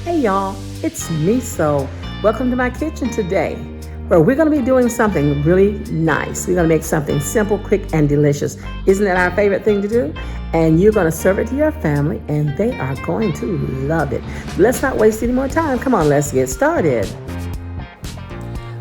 Hey y'all, it's Meso. Welcome to my kitchen today, where we're going to be doing something really nice. We're going to make something simple, quick, and delicious. Isn't that our favorite thing to do? And you're going to serve it to your family, and they are going to love it. Let's not waste any more time. Come on, let's get started.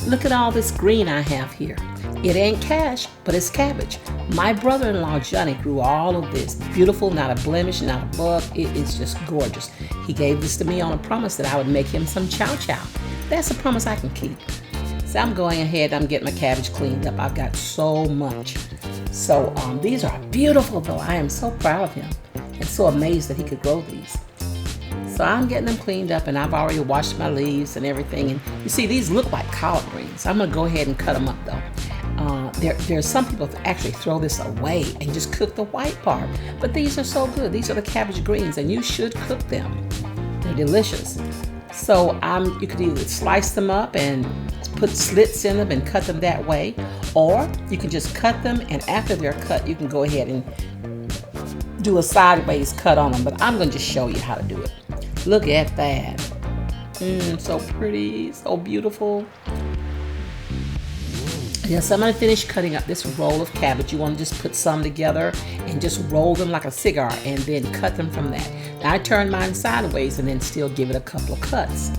Look at all this green I have here. It ain't cash, but it's cabbage. My brother-in-law Johnny grew all of this. Beautiful, not a blemish, not a bug. It is just gorgeous. He gave this to me on a promise that I would make him some chow chow. That's a promise I can keep. So I'm going ahead, I'm getting my cabbage cleaned up. I've got so much. So these are beautiful though. I am so proud of him and so amazed that he could grow these. So I'm getting them cleaned up and I've already washed my leaves and everything. And you see, these look like collard greens. I'm gonna go ahead and cut them up though. There's some people that actually throw this away and just cook the white part. But these are so good. These are the cabbage greens and you should cook them. They're delicious. So you could either slice them up and put slits in them and cut them that way. Or you can just cut them and after they're cut, you can go ahead and do a sideways cut on them. But I'm going to just show you how to do it. Look at that. So pretty, so beautiful. Yes, I'm going to finish cutting up this roll of cabbage. You want to just put some together and just roll them like a cigar and then cut them from that. Now I turn mine sideways and then still give it a couple of cuts.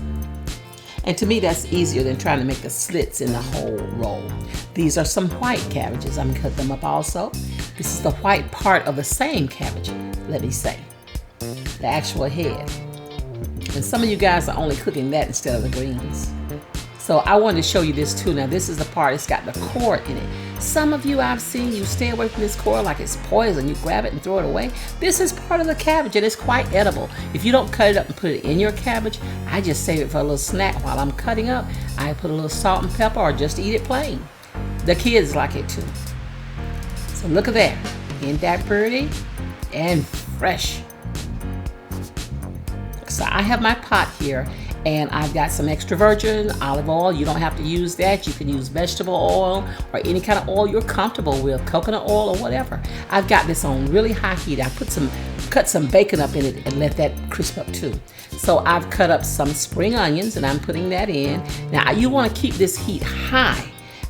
And to me that's easier than trying to make the slits in the whole roll. These are some white cabbages. I'm going to cut them up also. This is the white part of the same cabbage, let me say. The actual head. And some of you guys are only cooking that instead of the greens. So I wanted to show you this too. Now this is the part, it's got the core in it. Some of you I've seen, you stay away from this core like it's poison. You grab it and throw it away. This is part of the cabbage and it's quite edible. If you don't cut it up and put it in your cabbage, I just save it for a little snack while I'm cutting up. I put a little salt and pepper or just eat it plain. The kids like it too. So look at that. Ain't that pretty? And fresh. So I have my pot here. And I've got some extra virgin olive oil. You don't have to use that. You can use vegetable oil or any kind of oil you're comfortable with, coconut oil or whatever. I've got this on really high heat. I cut some bacon up in it and let that crisp up too. So I've cut up some spring onions and I'm putting that in. Now you want to keep this heat high.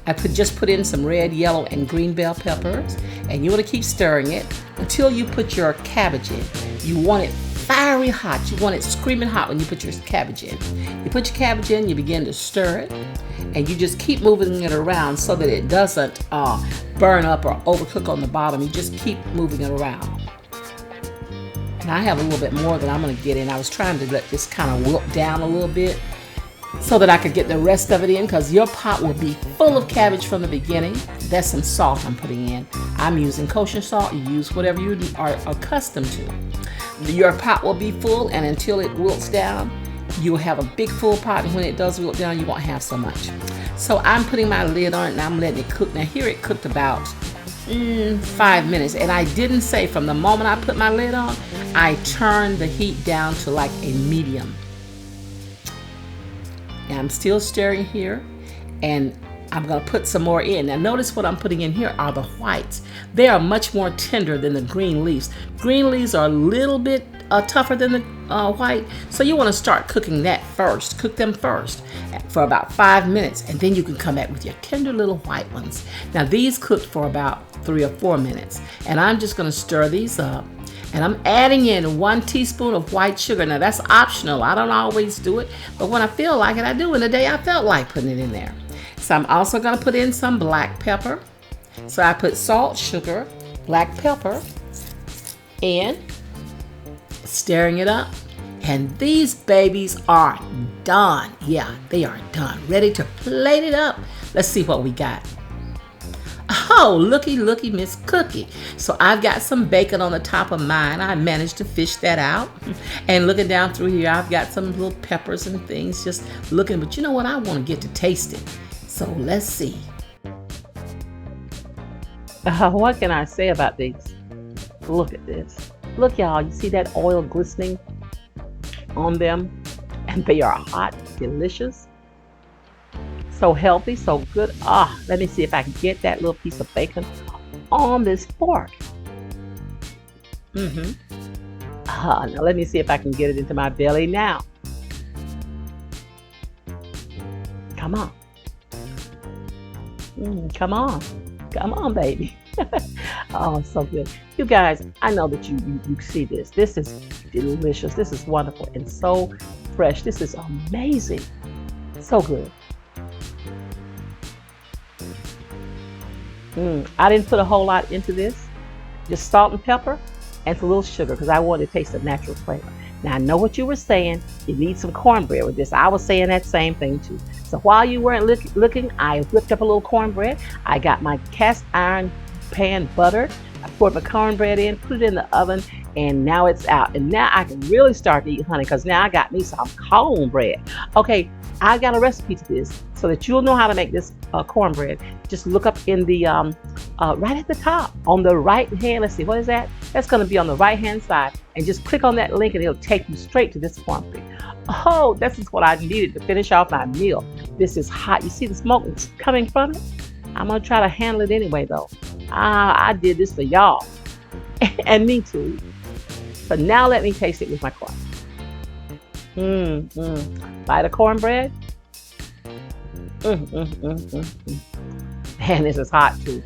I just put in some red, yellow, and green bell peppers. And you want to keep stirring it until you put your cabbage in. You want it fiery hot. You want it screaming hot when you put your cabbage in. You put your cabbage in, you begin to stir it, and you just keep moving it around so that it doesn't burn up or overcook on the bottom. You just keep moving it around. And I have a little bit more that I'm going to get in. I was trying to let this kind of wilt down a little bit so that I could get the rest of it in because your pot will be full of cabbage from the beginning. That's some salt I'm putting in. I'm using kosher salt. You use whatever you are accustomed to. Your pot will be full and until it wilts down, you'll have a big full pot, and when it does wilt down, you won't have so much. So I'm putting my lid on it and I'm letting it cook. Now here it cooked about 5 minutes, and I didn't say from the moment I put my lid on, I turned the heat down to like a medium. Now I'm still stirring here, and I'm going to put some more in. Now notice what I'm putting in here are the whites. They are much more tender than the green leaves. Green leaves are a little bit tougher than the white, so you want to start cooking that first. Cook them first for about 5 minutes, and then you can come back with your tender little white ones. Now these cooked for about 3 or 4 minutes, and I'm just going to stir these up. And I'm adding in 1 teaspoon of white sugar. Now that's optional. I don't always do it, but when I feel like it, I do. And the day I felt like putting it in there. So I'm also going to put in some black pepper. So I put salt, sugar, black pepper, and stirring it up. And these babies are done. Yeah, they are done. Ready to plate it up. Let's see what we got. Oh, looky, Miss Cookie. So I've got some bacon on the top of mine. I managed to fish that out. And looking down through here, I've got some little peppers and things just looking. But you know what? I want to get to taste it. So let's see. What can I say about these? Look at this. Look, y'all. You see that oil glistening on them? And they are hot, delicious. So healthy, so good. Let me see if I can get that little piece of bacon on this fork. Now let me see if I can get it into my belly now. Come on. Come on. Come on, baby. Oh, so good. You guys, I know that you see this. This is delicious. This is wonderful and so fresh. This is amazing. So good. I didn't put a whole lot into this. Just salt and pepper and a little sugar because I wanted to taste the natural flavor. Now I know what you were saying. You need some cornbread with this. I was saying that same thing too. So while you weren't looking, I whipped up a little cornbread. I got my cast iron pan buttered. I poured my cornbread in, put it in the oven, and now it's out. And now I can really start to eat honey because now I got me some cornbread. Okay, I got a recipe to this so that you'll know how to make this cornbread. Just look up in the right at the top on the right hand. Let's see, what is that? That's going to be on the right hand side, and just click on that link and it'll take you straight to this cornbread. Oh, this is what I needed to finish off my meal. This is hot. You see the smoke coming from it? I'm going to try to handle it anyway though. I did this for y'all and me too. So now let me taste it with my corn. Bite of cornbread. And this is hot too.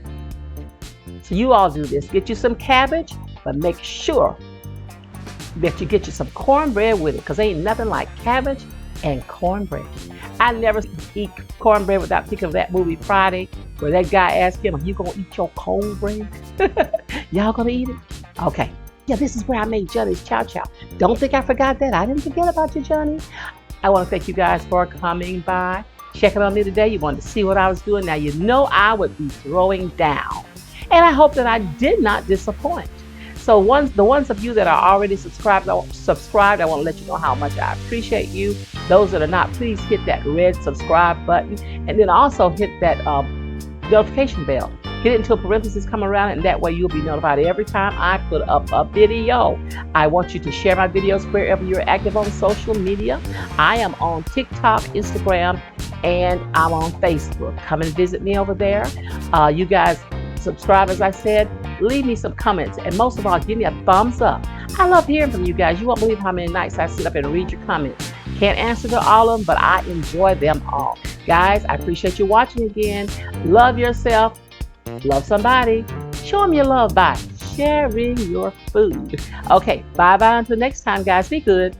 So you all do this. Get you some cabbage, but make sure that you get you some cornbread with it, because ain't nothing like cabbage and cornbread. I never eat cornbread without thinking of that movie Friday, where that guy asked him, "Are you gonna eat your cornbread?" Y'all gonna eat it? Okay. Yeah, this is where I made Johnny's Chow Chow. Don't think I forgot that. I didn't forget about you, Johnny. I want to thank you guys for coming by, checking on me today. You wanted to see what I was doing. Now you know I would be throwing down. And I hope that I did not disappoint. So the ones of you that are already subscribed, I want to let you know how much I appreciate you. Those that are not, please hit that red subscribe button. And then also hit that notification bell. Hit it until parentheses come around, and that way you'll be notified every time I put up a video. I want you to share my videos wherever you're active on social media. I am on TikTok, Instagram, and I'm on Facebook. Come and visit me over there. You guys subscribe, as I said. Leave me some comments, and most of all, give me a thumbs up. I love hearing from you guys. You won't believe how many nights I sit up and read your comments. Can't answer to all of them, but I enjoy them all. Guys, I appreciate you watching again. Love yourself. Love somebody. Show them your love by sharing your food. Okay, bye-bye until next time, guys. Be good.